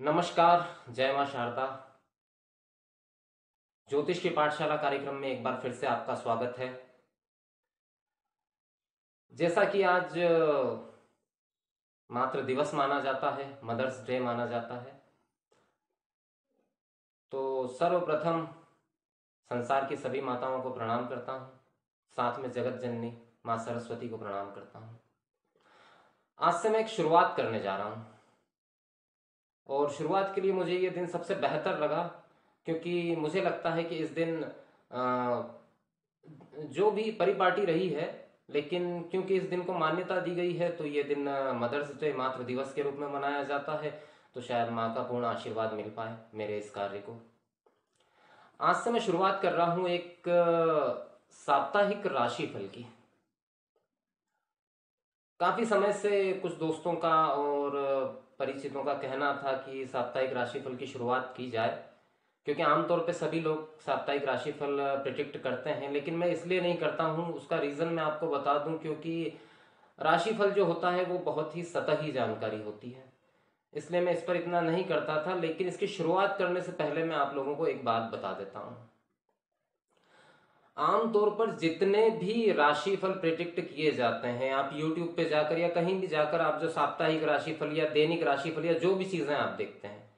नमस्कार। जय मां शारदा। ज्योतिष की पाठशाला कार्यक्रम में एक बार फिर से आपका स्वागत है। जैसा कि आज मातृ दिवस माना जाता है, मदर्स डे माना जाता है, तो सर्वप्रथम संसार की सभी माताओं को प्रणाम करता हूँ। साथ में जगत जननी माँ सरस्वती को प्रणाम करता हूँ। आज से मैं एक शुरुआत करने जा रहा हूँ और शुरुआत के लिए मुझे ये दिन सबसे बेहतर लगा, क्योंकि मुझे लगता है कि इस दिन जो भी परिपाटी रही है, लेकिन क्योंकि इस दिन को मान्यता दी गई है तो ये दिन मदर्स डे मातृ दिवस के रूप में मनाया जाता है। तो शायद माँ का पूर्ण आशीर्वाद मिल पाए मेरे इस कार्य को। आज से मैं शुरुआत कर रहा हूँ एक साप्ताहिक राशिफल की। काफी समय से कुछ दोस्तों का और परिचितों का कहना था कि साप्ताहिक राशिफल की शुरुआत की जाए, क्योंकि आमतौर पे सभी लोग साप्ताहिक राशिफल प्रिडिक्ट करते हैं, लेकिन मैं इसलिए नहीं करता हूँ। उसका रीज़न मैं आपको बता दूं, क्योंकि राशिफल जो होता है वो बहुत ही सतही जानकारी होती है, इसलिए मैं इस पर इतना नहीं करता था। लेकिन इसकी शुरुआत करने से पहले मैं आप लोगों को एक बात बता देता हूँ। आमतौर पर जितने भी राशिफल प्रिडिक्ट किए जाते हैं, आप यूट्यूब पे जाकर या कहीं भी जाकर आप जो साप्ताहिक राशिफल या दैनिक राशिफल या जो भी चीज़ें आप देखते हैं,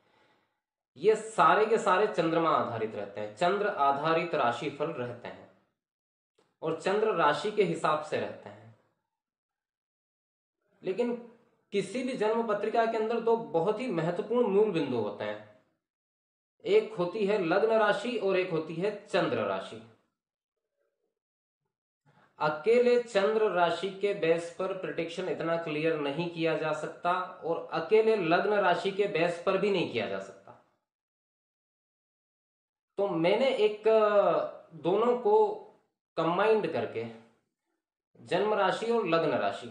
ये सारे के सारे चंद्रमा आधारित रहते हैं, चंद्र आधारित राशिफल रहते हैं और चंद्र राशि के हिसाब से रहते हैं। लेकिन किसी भी जन्म पत्रिका के अंदर दो बहुत ही महत्वपूर्ण मूल बिंदु होते हैं। एक होती है लग्न राशि और एक होती है चंद्र राशि। अकेले चंद्र राशि के बेस पर प्रिडिक्शन इतना क्लियर नहीं किया जा सकता और अकेले लग्न राशि के बेस पर भी नहीं किया जा सकता। तो मैंने एक दोनों को कंबाइंड करके, जन्म राशि और लग्न राशि,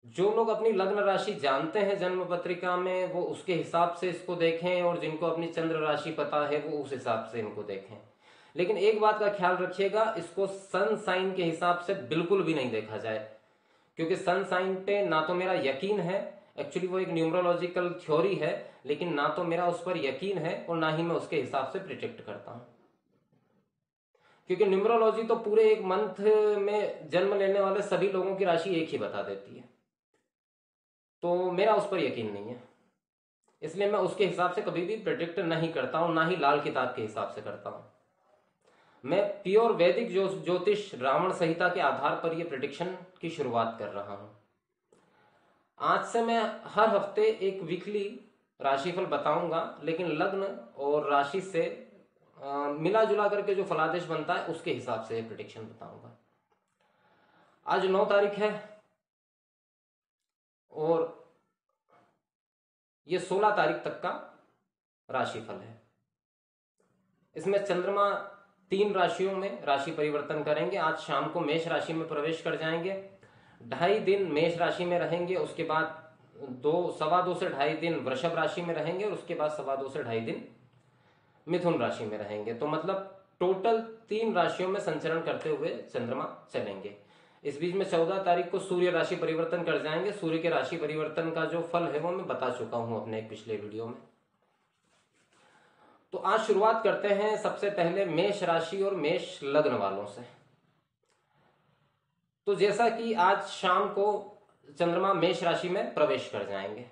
जो लोग अपनी लग्न राशि जानते हैं जन्म पत्रिका में वो उसके हिसाब से इसको देखें, और जिनको अपनी चंद्र राशि पता है वो उस हिसाब से इनको देखें। लेकिन एक बात का ख्याल रखिएगा, इसको सन साइन के हिसाब से बिल्कुल भी नहीं देखा जाए, क्योंकि सन साइन पे ना तो मेरा यकीन है, एक्चुअली वो एक न्यूमरोलॉजिकल थ्योरी है, लेकिन ना तो मेरा उस पर यकीन है और ना ही मैं उसके हिसाब से प्रिडिक्ट करता हूं। क्योंकि न्यूमरोलॉजी तो पूरे एक मंथ में जन्म लेने वाले सभी लोगों की राशि एक ही बता देती है, तो मेरा उस पर यकीन नहीं है, इसलिए मैं उसके हिसाब से कभी भी प्रिडिक्ट नहीं करता हूं, ना ही लाल किताब के हिसाब से करता हूं। मैं प्योर वैदिक ज्योतिष रावण संहिता के आधार पर यह प्रिडिक्शन की शुरुआत कर रहा हूं। आज से मैं हर हफ्ते एक वीकली राशिफल बताऊंगा, लेकिन लग्न और राशि से मिला जुला करके जो फलादेश बनता है उसके हिसाब से प्रिडिक्शन बताऊंगा। आज 9 तारीख है और ये 16 तारीख तक का राशिफल है। इसमें चंद्रमा 3 राशियों में राशि परिवर्तन करेंगे। आज शाम को मेष राशि में प्रवेश कर जाएंगे, 2.5 दिन मेष राशि में रहेंगे, उसके बाद 2 से 2.5 दिन वृषभ राशि में रहेंगे और उसके बाद 2 से 2.5 दिन मिथुन राशि में रहेंगे। तो मतलब टोटल 3 राशियों में संचरण करते हुए चंद्रमा चलेंगे। इस बीच में 14 तारीख को सूर्य राशि परिवर्तन कर जाएंगे। सूर्य के राशि परिवर्तन का जो फल है वो मैं बता चुका हूं अपने एक पिछले वीडियो में। तो आज शुरुआत करते हैं सबसे पहले मेष राशि और मेष लग्न वालों से। तो जैसा कि आज शाम को चंद्रमा मेष राशि में प्रवेश कर जाएंगे,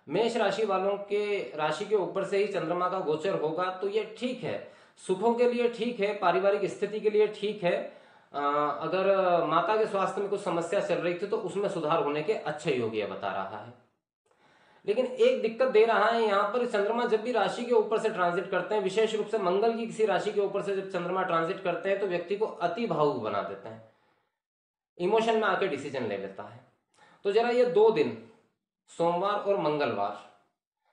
मेष राशि वालों के राशि के ऊपर से ही चंद्रमा का गोचर होगा, तो ये ठीक है, सुखों के लिए ठीक है, पारिवारिक स्थिति के लिए ठीक है। अगर माता के स्वास्थ्य में कुछ समस्या चल रही थी तो उसमें सुधार होने के अच्छे योग ये बता रहा है। लेकिन एक दिक्कत दे रहा है यहाँ पर, चंद्रमा जब भी राशि के ऊपर से ट्रांजिट करते हैं, विशेष रूप से मंगल की किसी राशि के ऊपर से जब चंद्रमा ट्रांजिट करते हैं तो व्यक्ति को अति भावुक बना देते हैं, इमोशन में आके डिसीजन ले लेता है। तो जरा ये 2 दिन, सोमवार और मंगलवार,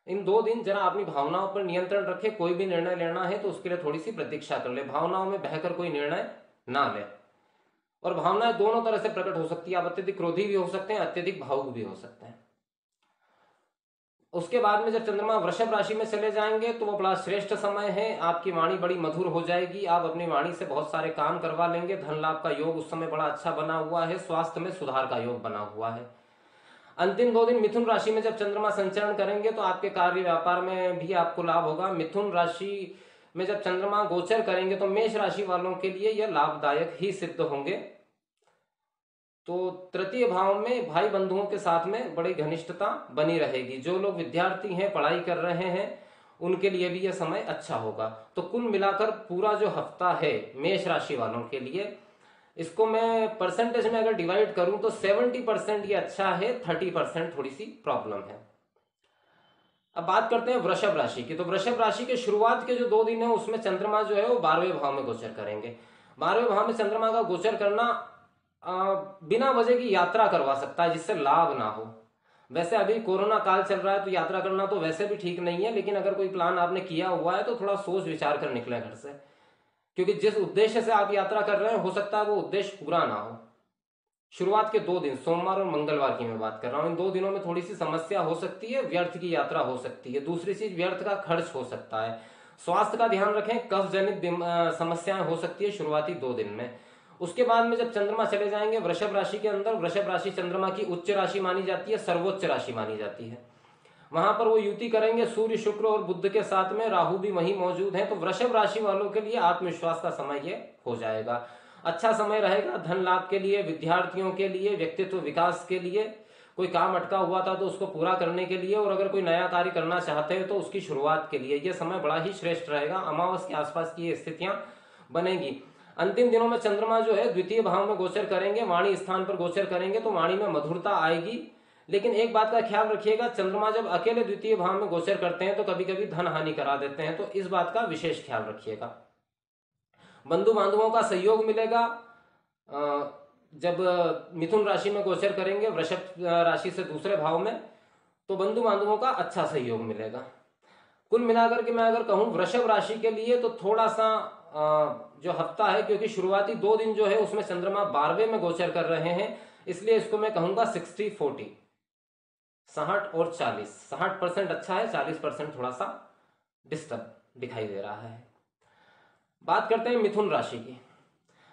इन 2 दिन जरा अपनी भावनाओं पर नियंत्रण रखे। कोई भी निर्णय लेना है तो उसके लिए थोड़ी सी प्रतीक्षा कर ले, भावनाओं में बहकर कोई निर्णय ना ले। और भावनाएं दोनों तरह से प्रकट हो सकती है, आप अत्यधिक क्रोधी भी हो सकते हैं, अत्यधिक भावुक भी हो सकते हैं। उसके बाद में जब चंद्रमा वृषभ राशि में चले जाएंगे तो वो बड़ा श्रेष्ठ समय है, आपकी वाणी बड़ी मधुर हो जाएगी, आप अपनी वाणी से बहुत सारे काम करवा लेंगे। धन लाभ का योग उस समय बड़ा अच्छा बना हुआ है, स्वास्थ्य में सुधार का योग बना हुआ है। अंतिम 2 दिन मिथुन राशि में जब चंद्रमा संचरण करेंगे तो आपके कार्य व्यापार में भी आपको लाभ होगा। मिथुन राशि में जब चंद्रमा गोचर करेंगे तो मेष राशि वालों के लिए यह लाभदायक ही सिद्ध होंगे। तो तृतीय भाव में भाई बंधुओं के साथ में बड़ी घनिष्ठता बनी रहेगी। जो लोग विद्यार्थी हैं, पढ़ाई कर रहे हैं, उनके लिए भी यह समय अच्छा होगा। तो कुल मिलाकर पूरा जो हफ्ता है मेष राशि वालों के लिए, इसको मैं परसेंटेज में अगर डिवाइड करूं तो 70% ये अच्छा है, 30% थोड़ी सी प्रॉब्लम है। अब बात करते हैं वृषभ राशि की। तो वृषभ राशि के शुरुआत के जो 2 दिन है उसमें चंद्रमा जो है वो 12वें भाव में गोचर करेंगे। 12वें भाव में चंद्रमा का गोचर करना बिना वजह की यात्रा करवा सकता है जिससे लाभ ना हो। वैसे अभी कोरोना काल चल रहा है तो यात्रा करना तो वैसे भी ठीक नहीं है, लेकिन अगर कोई प्लान आपने किया हुआ है तो थोड़ा सोच विचार कर निकले घर से, क्योंकि जिस उद्देश्य से आप यात्रा कर रहे हैं हो सकता है वो उद्देश्य पूरा ना हो। शुरुआत के 2 दिन सोमवार और मंगलवार की मैं बात कर रहा हूं, इन 2 दिनों में थोड़ी सी समस्या हो सकती है, व्यर्थ की यात्रा हो सकती है। दूसरी चीज, व्यर्थ का खर्च हो सकता है। स्वास्थ्य का ध्यान रखें, कफ जनित समस्याएं हो सकती है शुरुआती 2 दिन में। उसके बाद में जब चंद्रमा चले जाएंगे वृषभ राशि के अंदर, वृषभ राशि चंद्रमा की उच्च राशि मानी जाती है, सर्वोच्च राशि मानी जाती है। वहां पर वो युति करेंगे सूर्य, शुक्र और बुध के साथ में, राहु भी वहीं मौजूद है। तो वृषभ राशि वालों के लिए आत्मविश्वास का समय ये हो जाएगा। अच्छा समय रहेगा धन लाभ के लिए, विद्यार्थियों के लिए, व्यक्तित्व विकास के लिए, कोई काम अटका हुआ था तो उसको पूरा करने के लिए, और अगर कोई नया कार्य करना चाहते हैं तो उसकी शुरुआत के लिए यह समय बड़ा ही श्रेष्ठ रहेगा। अमावस के आसपास की ये स्थितियां बनेगी। अंतिम दिनों में चंद्रमा जो है द्वितीय भाव में गोचर करेंगे, वाणी स्थान पर गोचर करेंगे, तो वाणी में मधुरता आएगी। लेकिन एक बात का ख्याल रखिएगा, चंद्रमा जब अकेले द्वितीय भाव में गोचर करते हैं तो कभी कभी धन हानि करा देते हैं, तो इस बात का विशेष ख्याल रखिएगा। बंधु बांधवों का सहयोग मिलेगा। जब मिथुन राशि में गोचर करेंगे वृषभ राशि से दूसरे भाव में, तो बंधु बांधवों का अच्छा सहयोग मिलेगा। कुल मिलाकर के मैं अगर कहूं वृषभ राशि के लिए तो थोड़ा सा जो हफ्ता है, क्योंकि शुरुआती 2 दिन जो है उसमें चंद्रमा 12वें में गोचर कर रहे हैं, इसलिए इसको मैं कहूंगा 60-40, 60 और 40। 60% अच्छा है, 40% थोड़ा सा डिस्टर्ब दिखाई दे रहा है। बात करते हैं मिथुन राशि की।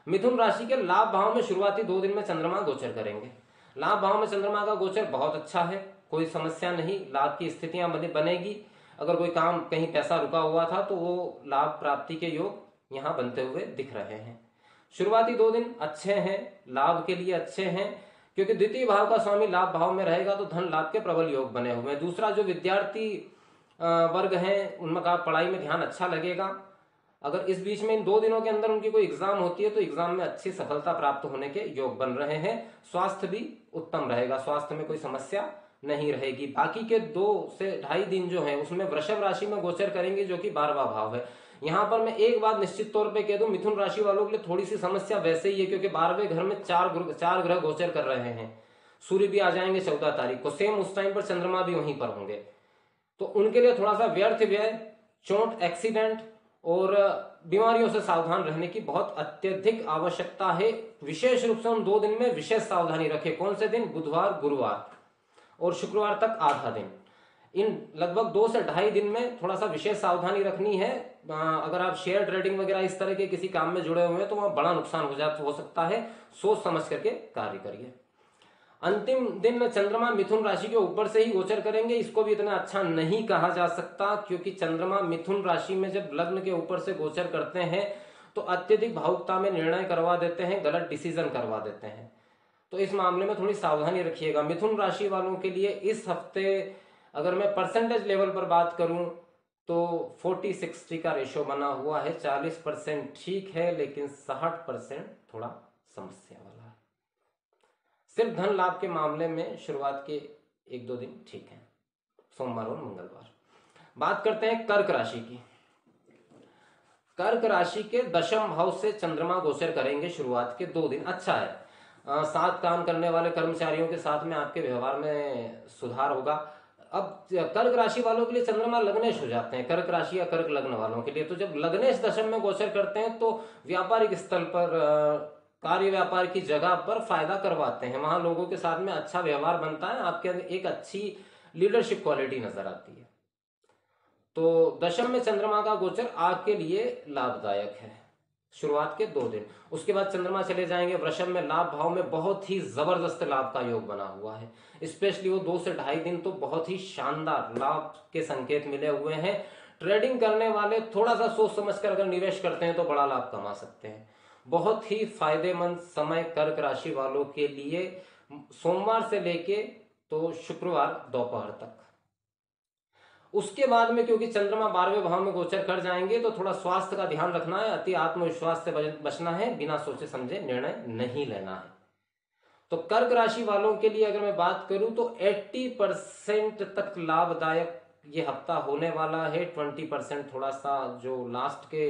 मिथुन राशि के लाभ भाव में शुरुआती 2 दिन में चंद्रमा गोचर करेंगे। लाभ भाव में चंद्रमा का गोचर बहुत अच्छा है, कोई समस्या नहीं, लाभ की स्थितियां बनेगी। अगर कोई काम, कहीं पैसा रुका हुआ था तो वो लाभ प्राप्ति के योग यहां बनते हुए दिख रहे हैं। शुरुआती 2 दिन अच्छे हैं, लाभ के लिए अच्छे हैं, क्योंकि द्वितीय भाव का स्वामी लाभ भाव में रहेगा तो धन लाभ के प्रबल योग बने हुए हैं। दूसरा, जो विद्यार्थी वर्ग हैं उनका पढ़ाई में ध्यान अच्छा लगेगा। अगर इस बीच में इन 2 दिनों के अंदर उनकी कोई एग्जाम होती है तो एग्जाम में अच्छी सफलता प्राप्त होने के योग बन रहे हैं। स्वास्थ्य भी उत्तम रहेगा, स्वास्थ्य में कोई समस्या नहीं रहेगी। बाकी के 2 से 2.5 दिन जो है उसमें वृषभ राशि में गोचर करेंगे, जो कि 12वां भाव है। यहां पर मैं एक बात निश्चित तौर पे कह दूं, मिथुन राशि वालों के लिए थोड़ी सी समस्या वैसे ही है, क्योंकि 12वें घर में 4 ग्रह गोचर कर रहे हैं। सूर्य भी आ जाएंगे 14 तारीख को, सेम उस टाइम पर चंद्रमा भी वहीं पर होंगे, तो उनके लिए थोड़ा सा व्यर्थ व्यय, चोट, एक्सीडेंट और बीमारियों से सावधान रहने की बहुत अत्यधिक आवश्यकता है। विशेष रूप से उन 2 दिन में विशेष सावधानी रखें। कौन से दिन? बुधवार, गुरुवार और शुक्रवार तक आधा दिन। इन लगभग 2 से 2.5 दिन में थोड़ा सा विशेष सावधानी रखनी है। अगर आप शेयर ट्रेडिंग वगैरह इस तरह के किसी काम में जुड़े हुए हैं तो वहां बड़ा नुकसान हो सकता है, सोच समझ करके कार्य करिए। अंतिम दिन चंद्रमा मिथुन राशि के ऊपर से ही गोचर करेंगे, इसको भी इतना अच्छा नहीं कहा जा सकता, क्योंकि चंद्रमा मिथुन राशि में जब लग्न के ऊपर से गोचर करते हैं तो अत्यधिक भावुकता में निर्णय करवा देते हैं, गलत डिसीजन करवा देते हैं। तो इस मामले में थोड़ी सावधानी रखिएगा। मिथुन राशि वालों के लिए इस हफ्ते अगर मैं परसेंटेज लेवल पर बात करूं तो 40-60 का रेशो बना हुआ है। 40% ठीक है, लेकिन 60% थोड़ा समस्या वाला है। सिर्फ धन लाभ के मामले में शुरुआत के 1-2 दिन ठीक है, सोमवार और मंगलवार। बात करते हैं कर्क राशि की। कर्क राशि के 10वें भाव से चंद्रमा गोचर करेंगे शुरुआत के 2 दिन, अच्छा है। साथ काम करने वाले कर्मचारियों के साथ में आपके व्यवहार में सुधार होगा। अब कर्क राशि वालों के लिए चंद्रमा लग्नेश हो जाते हैं, कर्क राशि या कर्क लग्न वालों के लिए। तो जब लग्नेश दशम में गोचर करते हैं तो व्यापारिक स्थल पर, कार्य व्यापार की जगह पर फायदा करवाते हैं, वहां लोगों के साथ में अच्छा व्यवहार बनता है, आपके अंदर एक अच्छी लीडरशिप क्वालिटी नजर आती है। तो दशम में चंद्रमा का गोचर आपके लिए लाभदायक है। शुरुआत के 2 दिन। उसके बाद चंद्रमा चले जाएंगे वृषभ में, लाभ भाव में बहुत ही जबरदस्त लाभ का योग बना हुआ है। स्पेशली वो 2 से 2.5 दिन तो बहुत ही शानदार लाभ के संकेत मिले हुए हैं। ट्रेडिंग करने वाले थोड़ा सा सोच समझकर अगर निवेश करते हैं तो बड़ा लाभ कमा सकते हैं। बहुत ही फायदेमंद समय कर्क राशि वालों के लिए सोमवार से लेके तो शुक्रवार दोपहर तक। उसके बाद में क्योंकि चंद्रमा 12वें भाव में गोचर कर जाएंगे तो थोड़ा स्वास्थ्य का ध्यान रखना है, अति आत्मविश्वास से बचना है, बिना सोचे समझे निर्णय नहीं लेना है। तो कर्क राशि वालों के लिए अगर मैं बात करूं तो 80% तक लाभदायक ये हफ्ता होने वाला है। 20% थोड़ा सा जो लास्ट के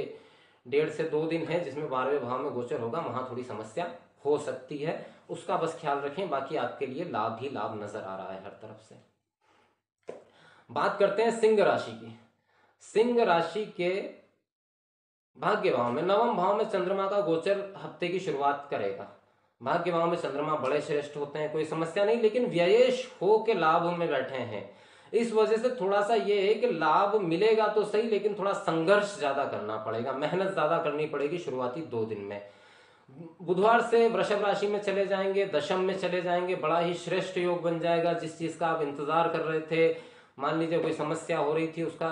1.5 से 2 दिन है जिसमें 12वें भाव में गोचर होगा, वहां थोड़ी समस्या हो सकती है, उसका बस ख्याल रखें। बाकी आपके लिए लाभ ही लाभ नजर आ रहा है हर तरफ से। बात करते हैं सिंह राशि की। सिंह राशि के भाग्य भाव में 9वें भाव में चंद्रमा का गोचर हफ्ते की शुरुआत करेगा। भाग्य भाव में चंद्रमा बड़े श्रेष्ठ होते हैं, कोई समस्या नहीं, लेकिन व्ययेश हो के लाभ में बैठे हैं। इस वजह से थोड़ा सा ये है कि लाभ मिलेगा तो सही, लेकिन थोड़ा संघर्ष ज्यादा करना पड़ेगा, मेहनत ज्यादा करनी पड़ेगी शुरुआती 2 दिन में। बुधवार से वृषभ राशि में चले जाएंगे, दशम में चले जाएंगे, बड़ा ही श्रेष्ठ योग बन जाएगा। जिस चीज का आप इंतजार कर रहे थे, मान लीजिए कोई समस्या हो रही थी, उसका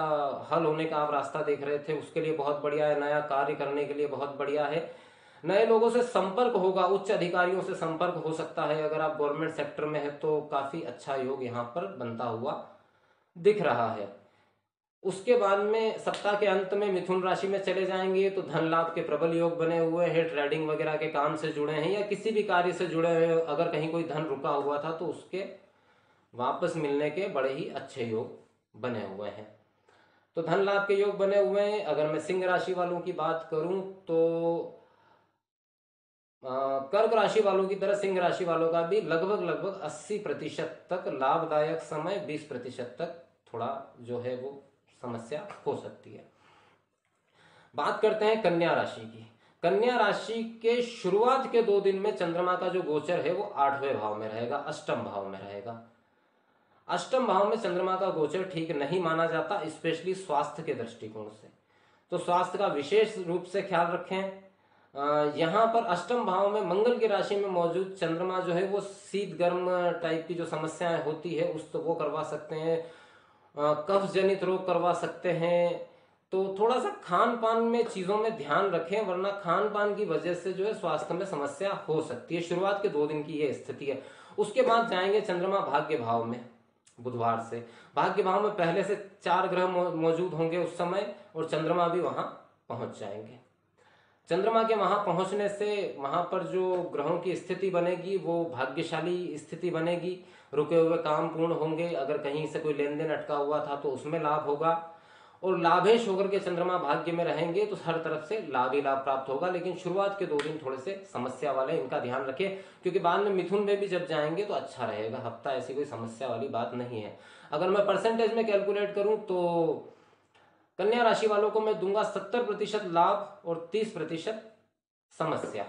हल होने का आप रास्ता देख रहे थे, उसके लिए बहुत बढ़िया है। नया कार्य करने के लिए बहुत बढ़िया है। नए लोगों से संपर्क होगा, उच्च अधिकारियों से संपर्क हो सकता है। अगर आप गवर्नमेंट सेक्टर में है तो काफी अच्छा योग यहाँ पर बनता हुआ दिख रहा है। उसके बाद में सप्ताह के अंत में मिथुन राशि में चले जाएंगे तो धन लाभ के प्रबल योग बने हुए हैं। ट्रेडिंग वगैरह के काम से जुड़े हैं या किसी भी कार्य से जुड़े हैं, अगर कहीं कोई धन रुका हुआ था तो उसके वापस मिलने के बड़े ही अच्छे योग बने हुए हैं। तो धन लाभ के योग बने हुए हैं। अगर मैं सिंह राशि वालों की बात करूं तो कर्क राशि वालों की तरह सिंह राशि वालों का भी लगभग 80% तक लाभदायक समय, 20% तक थोड़ा जो है वो समस्या हो सकती है। बात करते हैं कन्या राशि की। कन्या राशि के शुरुआत के 2 दिन में चंद्रमा का जो गोचर है वो 8वें भाव में रहेगा, अष्टम भाव में रहेगा। अष्टम भाव में चंद्रमा का गोचर ठीक नहीं माना जाता, स्पेशली स्वास्थ्य के दृष्टिकोण से। तो स्वास्थ्य का विशेष रूप से ख्याल रखें। यहाँ पर अष्टम भाव में मंगल की राशि में मौजूद चंद्रमा जो है वो शीत गर्म टाइप की जो समस्याएं होती है उस तो वो करवा सकते हैं, कफ जनित रोग करवा सकते हैं। तो थोड़ा सा खान पान में चीजों में ध्यान रखें, वरना खान पान की वजह से जो है स्वास्थ्य में समस्या हो सकती है। शुरुआत के 2 दिन की ये स्थिति है। उसके बाद जाएंगे चंद्रमा भाग्य भाव में बुधवार से। भाग्य भाव में पहले से 4 ग्रह मौजूद होंगे उस समय, और चंद्रमा भी वहां पहुंच जाएंगे। चंद्रमा के वहां पहुंचने से वहां पर जो ग्रहों की स्थिति बनेगी वो भाग्यशाली स्थिति बनेगी। रुके हुए काम पूर्ण होंगे, अगर कहीं से कोई लेन देन अटका हुआ था तो उसमें लाभ होगा, और लाभेश होकर के चंद्रमा भाग्य में रहेंगे तो हर तरफ से लाभ ही लाभ प्राप्त होगा। लेकिन शुरुआत के 2 दिन थोड़े से समस्या वाले, इनका ध्यान रखें, क्योंकि बाद में मिथुन में भी जब जाएंगे तो अच्छा रहेगा हफ्ता, ऐसी कोई समस्या वाली बात नहीं है। अगर मैं परसेंटेज में कैलकुलेट करूं तो कन्या राशि वालों को मैं दूंगा 70% लाभ और 30% समस्या।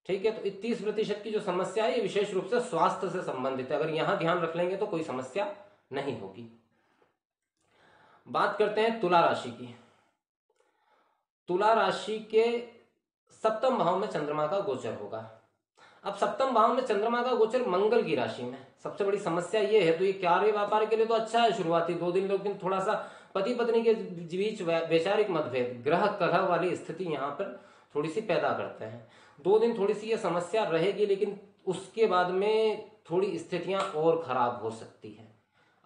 ठीक है, तो 30% की जो समस्या है ये विशेष रूप से स्वास्थ्य से संबंधित है। अगर यहां ध्यान रख लेंगे तो कोई समस्या नहीं होगी। बात करते हैं तुला राशि की। तुला राशि के 7वें भाव में चंद्रमा का गोचर होगा। अब 7वें भाव में चंद्रमा का गोचर मंगल की राशि में, सबसे बड़ी समस्या ये है। तो ये कार्य व्यापार के लिए तो अच्छा है शुरुआती 2 दिन, लेकिन थोड़ा सा पति पत्नी के बीच वैचारिक मतभेद, ग्रह कलह वाली स्थिति यहाँ पर थोड़ी सी पैदा करते हैं। 2 दिन थोड़ी सी ये समस्या रहेगी, लेकिन उसके बाद में थोड़ी स्थितियां और खराब हो सकती है।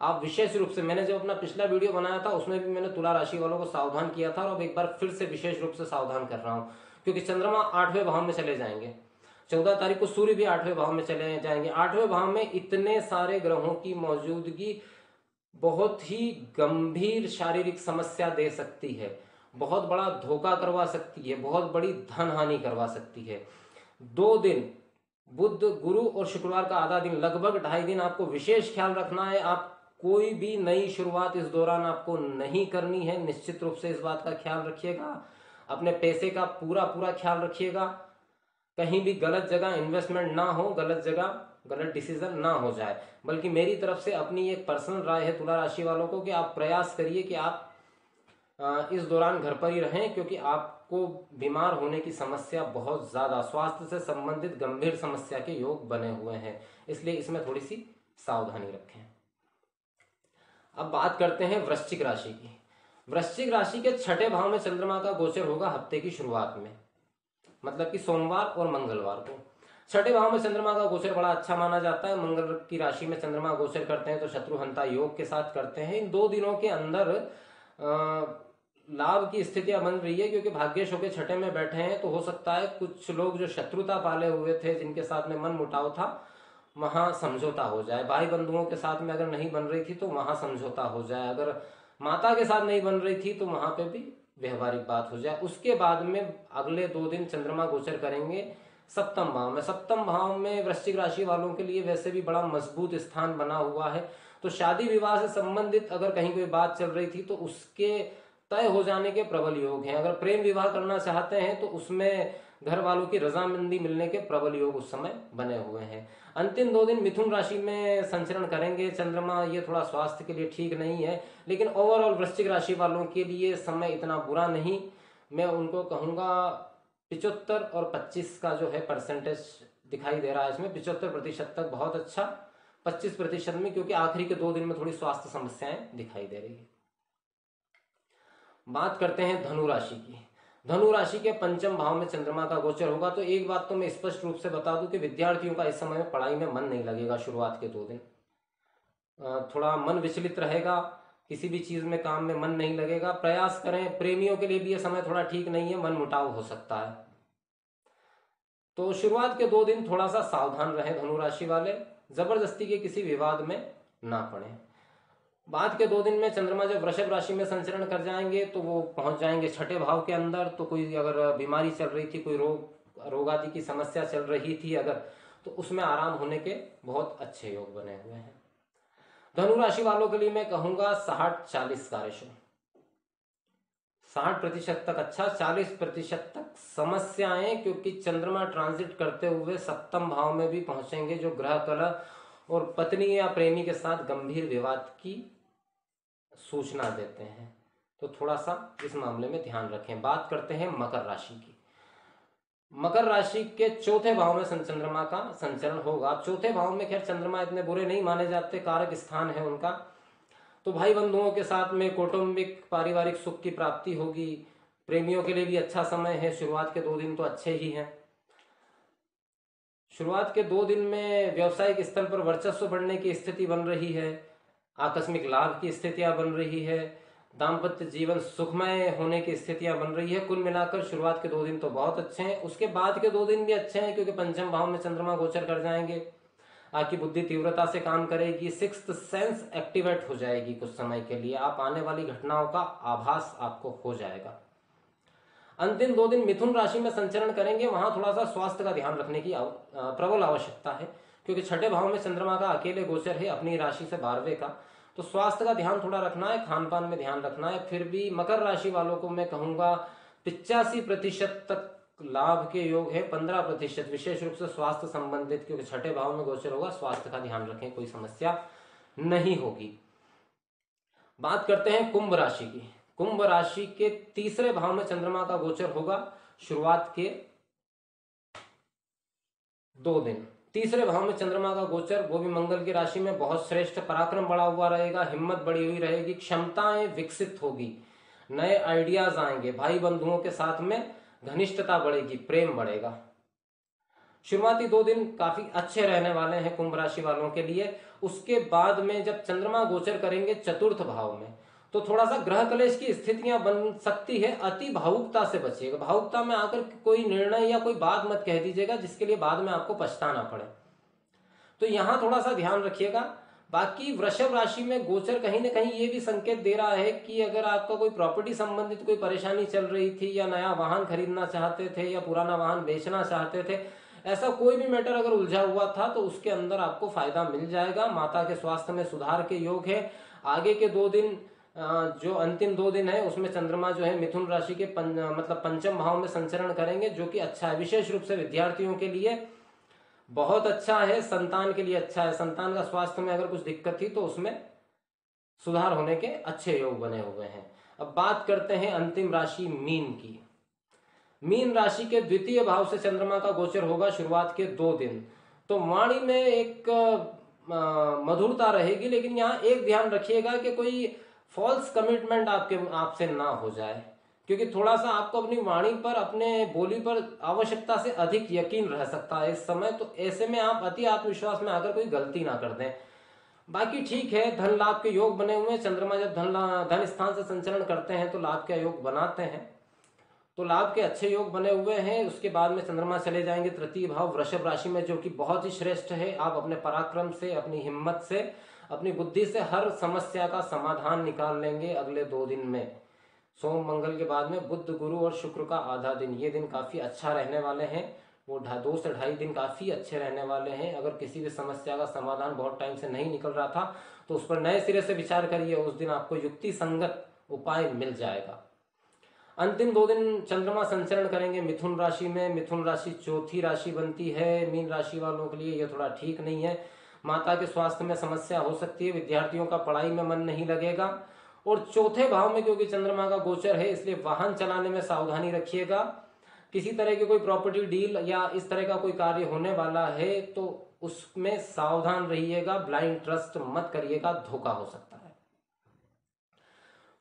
आप विशेष रूप से, मैंने जब अपना पिछला वीडियो बनाया था उसमें भी मैंने तुला राशि वालों को सावधान किया था, और अब एक बार फिर से विशेष रूप से सावधान कर रहा हूं, क्योंकि चंद्रमा 8वें भाव में चले जाएंगे। 14 तारीख को सूर्य भी 8वें भाव में चले जाएंगे। 8वें भाव में इतने सारे ग्रहों की मौजूदगी बहुत ही गंभीर शारीरिक समस्या दे सकती है, बहुत बड़ा धोखा करवा सकती है, बहुत बड़ी धन हानि करवा सकती है। 2 दिन बुध गुरु और शुक्रवार का आधा दिन, लगभग 2.5 दिन आपको विशेष ख्याल रखना है। आप कोई भी नई शुरुआत इस दौरान आपको नहीं करनी है, निश्चित रूप से इस बात का ख्याल रखिएगा। अपने पैसे का पूरा ख्याल रखिएगा, कहीं भी गलत जगह इन्वेस्टमेंट ना हो, गलत जगह गलत डिसीजन ना हो जाए। बल्कि मेरी तरफ से अपनी एक पर्सनल राय है तुला राशि वालों को कि आप प्रयास करिए कि आप इस दौरान घर पर ही रहें, क्योंकि आप आपको बीमार होने की समस्या बहुत ज्यादा, स्वास्थ्य से संबंधित गंभीर समस्या के योग बने हुए हैं, इसलिए इसमें थोड़ी सी सावधानी रखें। अब बात करते हैं वृश्चिक राशि की। वृश्चिक राशि के छठे भाव में चंद्रमा का गोचर होगा हफ्ते की शुरुआत में, मतलब कि सोमवार और मंगलवार को। छठे भाव में चंद्रमा का गोचर बड़ा अच्छा माना जाता है। मंगल की राशि में चंद्रमा गोचर करते हैं तो शत्रुहंता योग के साथ करते हैं। इन 2 दिनों के अंदर लाभ की स्थितियां बन रही है, क्योंकि भाग्येश होकर छठे में बैठे हैं, तो हो सकता है कुछ लोग जो शत्रुता पाले हुए थे, जिनके साथ में मन मुटाव था, वहां समझौता हो जाए। भाई बंधुओं के साथ में अगर नहीं बन रही थी तो वहां समझौता हो जाए, अगर माता के साथ नहीं बन रही थी तो वहां पे भी व्यवहारिक बात हो जाए। उसके बाद में अगले 2 दिन चंद्रमा गोचर करेंगे सप्तम भाव में। सप्तम भाव में वृश्चिक राशि वालों के लिए वैसे भी बड़ा मजबूत स्थान बना हुआ है, तो शादी विवाह से संबंधित अगर कहीं कोई बात चल रही थी तो उसके तय हो जाने के प्रबल योग हैं। अगर प्रेम विवाह करना चाहते हैं तो उसमें घर वालों की रजामंदी मिलने के प्रबल योग उस समय बने हुए हैं। अंतिम 2 दिन मिथुन राशि में संचरण करेंगे चंद्रमा, ये थोड़ा स्वास्थ्य के लिए ठीक नहीं है, लेकिन ओवरऑल वृश्चिक राशि वालों के लिए समय इतना बुरा नहीं। मैं उनको कहूंगा 75 और 25 का जो है परसेंटेज दिखाई दे रहा है इसमें, 75% तक बहुत अच्छा, 25% में, क्योंकि आखिरी के 2 दिन में थोड़ी स्वास्थ्य समस्याएं दिखाई दे रही है। बात करते हैं धनु राशि की। धनु राशि के पंचम भाव में चंद्रमा का गोचर होगा, तो एक बात तो मैं स्पष्ट रूप से बता दूं कि विद्यार्थियों का इस समय में पढ़ाई में मन नहीं लगेगा। शुरुआत के 2 दिन थोड़ा मन विचलित रहेगा, किसी भी चीज में काम में मन नहीं लगेगा। प्रयास करें। प्रेमियों के लिए भी यह समय थोड़ा ठीक नहीं है, मन मुटाव हो सकता है। तो शुरुआत के 2 दिन थोड़ा सा सावधान रहें धनु राशि वाले, जबरदस्ती के किसी विवाद में ना पड़े। बाद के 2 दिन में चंद्रमा जब वृषभ राशि में संचरण कर जाएंगे तो वो पहुंच जाएंगे छठे भाव के अंदर। तो कोई अगर बीमारी चल रही थी, कोई रोग आदि की समस्या चल रही थी अगर, तो उसमें आराम होने के बहुत अच्छे योग बने हुए हैं। धनु राशि वालों के लिए मैं कहूंगा 60-40 का रेशो। 60% तक अच्छा, 40% तक समस्याएं, क्योंकि चंद्रमा ट्रांजिट करते हुए सप्तम भाव में भी पहुंचेंगे, जो ग्रह कलह और पत्नी या प्रेमी के साथ गंभीर विवाद की सूचना देते हैं। तो थोड़ा सा इस मामले में ध्यान रखें। बात करते हैं मकर राशि की। मकर राशि के चौथे भाव में चंद्रमा का संचरण होगा। चौथे भाव में खैर चंद्रमा इतने बुरे नहीं माने जाते, कारक स्थान है उनका, तो भाई बंधुओं के साथ में कौटुंबिक पारिवारिक सुख की प्राप्ति होगी। प्रेमियों के लिए भी अच्छा समय है। शुरुआत के 2 दिन तो अच्छे ही हैं। शुरुआत के 2 दिन में व्यवसायिक स्तर पर वर्चस्व बढ़ने की स्थिति बन रही है, आकस्मिक लाभ की स्थितियां बन रही है, दाम्पत्य जीवन सुखमय होने की स्थितियां बन रही है। कुल मिलाकर शुरुआत के 2 दिन तो बहुत अच्छे हैं। उसके बाद के 2 दिन भी अच्छे हैं, क्योंकि पंचम भाव में चंद्रमा गोचर कर जाएंगे। आपकी बुद्धि तीव्रता से काम करेगी, सिक्स्थ सेंस एक्टिवेट हो जाएगी। कुछ समय के लिए आप आने वाली घटनाओं का आभास आपको हो जाएगा। अंतिम 2 दिन मिथुन राशि में संचरण करेंगे, वहां थोड़ा सा स्वास्थ्य का ध्यान रखने की प्रबल आवश्यकता है, क्योंकि छठे भाव में चंद्रमा का अकेले गोचर है अपनी राशि से 12वें का। तो स्वास्थ्य का ध्यान थोड़ा रखना है, खान पान में ध्यान रखना है। फिर भी मकर राशि वालों को मैं कहूंगा 85% तक लाभ के योग है, 15% विशेष रूप से स्वास्थ्य संबंधित, क्योंकि छठे भाव में गोचर होगा। स्वास्थ्य का ध्यान रखें, कोई समस्या नहीं होगी। बात करते हैं कुंभ राशि की। कुंभ राशि के तीसरे भाव में चंद्रमा का गोचर होगा शुरुआत के 2 दिन। तीसरे भाव में चंद्रमा का गोचर, वो भी मंगल की राशि में, बहुत श्रेष्ठ। पराक्रम बढ़ा हुआ रहेगा, हिम्मत बढ़ी हुई रहेगी, क्षमताएं विकसित होगी, नए आइडियाज आएंगे, भाई बंधुओं के साथ में घनिष्ठता बढ़ेगी, प्रेम बढ़ेगा। शुरुआती 2 दिन काफी अच्छे रहने वाले हैं कुंभ राशि वालों के लिए। उसके बाद में जब चंद्रमा गोचर करेंगे चतुर्थ भाव में, तो थोड़ा सा ग्रह कलेश की स्थितियां बन सकती है। अति भावुकता से बचिएगा। भावुकता में आकर कोई निर्णय या कोई बात मत कह दीजिएगा जिसके लिए बाद में आपको पछताना पड़े, तो यहां थोड़ा सा ध्यान रखिएगा। बाकी वृषभ राशि में गोचर कहीं ना कहीं ये भी संकेत दे रहा है कि अगर आपका कोई प्रॉपर्टी संबंधित कोई परेशानी चल रही थी, या नया वाहन खरीदना चाहते थे, या पुराना वाहन बेचना चाहते थे, ऐसा कोई भी मैटर अगर उलझा हुआ था, तो उसके अंदर आपको फायदा मिल जाएगा। माता के स्वास्थ्य में सुधार के योग है। आगे के 2 दिन, जो अंतिम 2 दिन है, उसमें चंद्रमा जो है मिथुन राशि के मतलब पंचम भाव में संचरण करेंगे, जो कि अच्छा है। विशेष रूप से विद्यार्थियों के लिए बहुत अच्छा है, संतान के लिए अच्छा है। संतान का स्वास्थ्य में अगर कुछ दिक्कत थी तो उसमें सुधार होने के अच्छे योग बने हुए हैं। अब बात करते हैं अंतिम राशि मीन की। मीन राशि के द्वितीय भाव से चंद्रमा का गोचर होगा शुरुआत के 2 दिन। तो वाणी में एक मधुरता रहेगी, लेकिन यहाँ एक ध्यान रखिएगा कि कोई फॉल्स कमिटमेंट आपसे ना हो जाए, क्योंकि थोड़ा सा आपको अपनी वाणी पर, अपने बोली पर आवश्यकता से अधिक यकीन रह सकता है इस समय। तो ऐसे में आप अति आत्मविश्वास में आकर कोई गलती ना कर दें। बाकी ठीक है, धन लाभ के योग बने हुए हैं। चंद्रमा जब धन स्थान से संचरण करते हैं तो लाभ के योग बनाते हैं, तो लाभ के अच्छे योग बने हुए हैं। उसके बाद में चंद्रमा चले जाएंगे तृतीय भाव वृषभ राशि में, जो कि बहुत ही श्रेष्ठ है। आप अपने पराक्रम से, अपनी हिम्मत से, अपनी बुद्धि से हर समस्या का समाधान निकाल लेंगे अगले 2 दिन में। सोम मंगल के बाद में बुध गुरु और शुक्र का आधा दिन, ये दिन काफी अच्छा रहने वाले हैं। वो 2 से 2.5 दिन काफी अच्छे रहने वाले हैं। अगर किसी भी समस्या का समाधान बहुत टाइम से नहीं निकल रहा था तो उस पर नए सिरे से विचार करिए, उस दिन आपको युक्ति संगत उपाय मिल जाएगा। अंतिम 2 दिन चंद्रमा संचरण करेंगे मिथुन राशि में। मिथुन राशि चौथी राशि बनती है। मीन राशि वालों के लिए ये थोड़ा ठीक नहीं है। माता के स्वास्थ्य में समस्या हो सकती है, विद्यार्थियों का पढ़ाई में मन नहीं लगेगा। और चौथे भाव में क्योंकि चंद्रमा का गोचर है, इसलिए वाहन चलाने में सावधानी रखिएगा। किसी तरह की कोई प्रॉपर्टी डील या इस तरह का कोई कार्य होने वाला है तो उसमें सावधान रहिएगा, ब्लाइंड ट्रस्ट मत करिएगा, धोखा हो सकता है।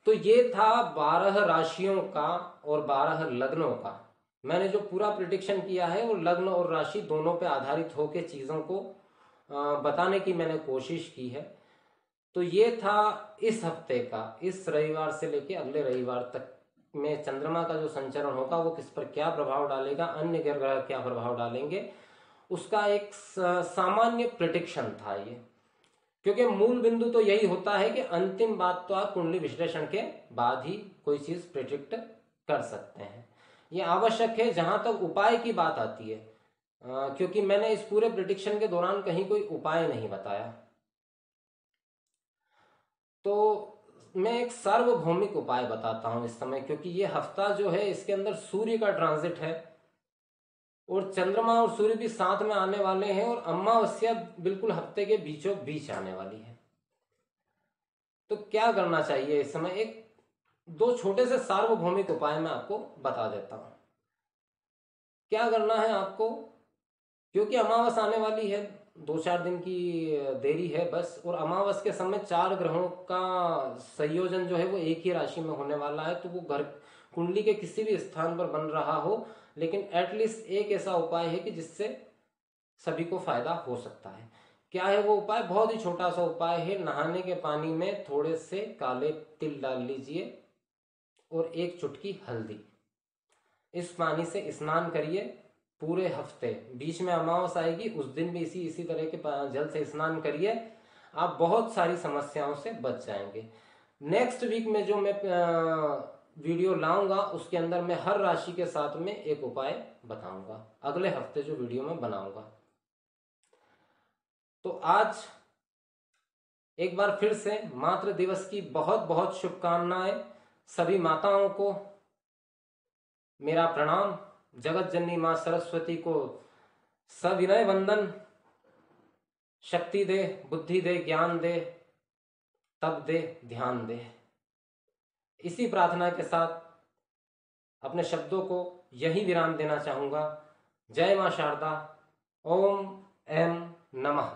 तो ये था 12 राशियों का और 12 लग्नों का। मैंने जो पूरा प्रिडिक्शन किया है वो लग्न और राशि दोनों पे आधारित होकर चीजों को बताने की मैंने कोशिश की है। तो ये था इस हफ्ते का, इस रविवार से लेके अगले रविवार तक में चंद्रमा का जो संचरण होगा वो किस पर क्या प्रभाव डालेगा, अन्य ग्रह क्या प्रभाव डालेंगे, उसका एक सामान्य प्रिडिक्शन था ये। क्योंकि मूल बिंदु तो यही होता है कि अंतिम बात तो आप कुंडली विश्लेषण के बाद ही कोई चीज प्रिडिक्ट कर सकते हैं। ये आवश्यक है जहां तक उपाय की बात आती है, क्योंकि मैंने इस पूरे प्रिडिक्शन के दौरान कहीं कोई उपाय नहीं बताया। तो मैं एक सार्वभौमिक उपाय बताता हूं इस समय, क्योंकि ये हफ्ता जो है इसके अंदर सूर्य का ट्रांजिट है और चंद्रमा और सूर्य भी साथ में आने वाले हैं और अमावस्या बिल्कुल हफ्ते के बीचों बीच आने वाली है। तो क्या करना चाहिए इस समय, एक 2 छोटे से सार्वभौमिक उपाय मैं आपको बता देता हूं। क्या करना है आपको, क्योंकि अमावस आने वाली है, 2-4 दिन की देरी है बस। और अमावस के समय 4 ग्रहों का संयोजन जो है वो एक ही राशि में होने वाला है। तो वो घर कुंडली के किसी भी स्थान पर बन रहा हो, लेकिन एटलीस्ट एक ऐसा उपाय है कि जिससे सभी को फायदा हो सकता है। क्या है वो उपाय, बहुत ही छोटा सा उपाय है। नहाने के पानी में थोड़े से काले तिल डाल लीजिए और 1 चुटकी हल्दी, इस पानी से स्नान करिए पूरे हफ्ते। बीच में अमावस आएगी, उस दिन भी इसी तरह के जल से स्नान करिए, आप बहुत सारी समस्याओं से बच जाएंगे। नेक्स्ट वीक में जो मैं वीडियो लाऊंगा उसके अंदर मैं हर राशि के साथ में एक उपाय बताऊंगा, अगले हफ्ते जो वीडियो में बनाऊंगा। तो आज एक बार फिर से मातृ दिवस की बहुत बहुत शुभकामनाएं। सभी माताओं को मेरा प्रणाम। जगत जननी मां सरस्वती को सविनय वंदन। शक्ति दे, बुद्धि दे, ज्ञान दे, तप दे, ध्यान दे। इसी प्रार्थना के साथ अपने शब्दों को यही विराम देना चाहूंगा। जय मां शारदा। ओम ऐं नमः।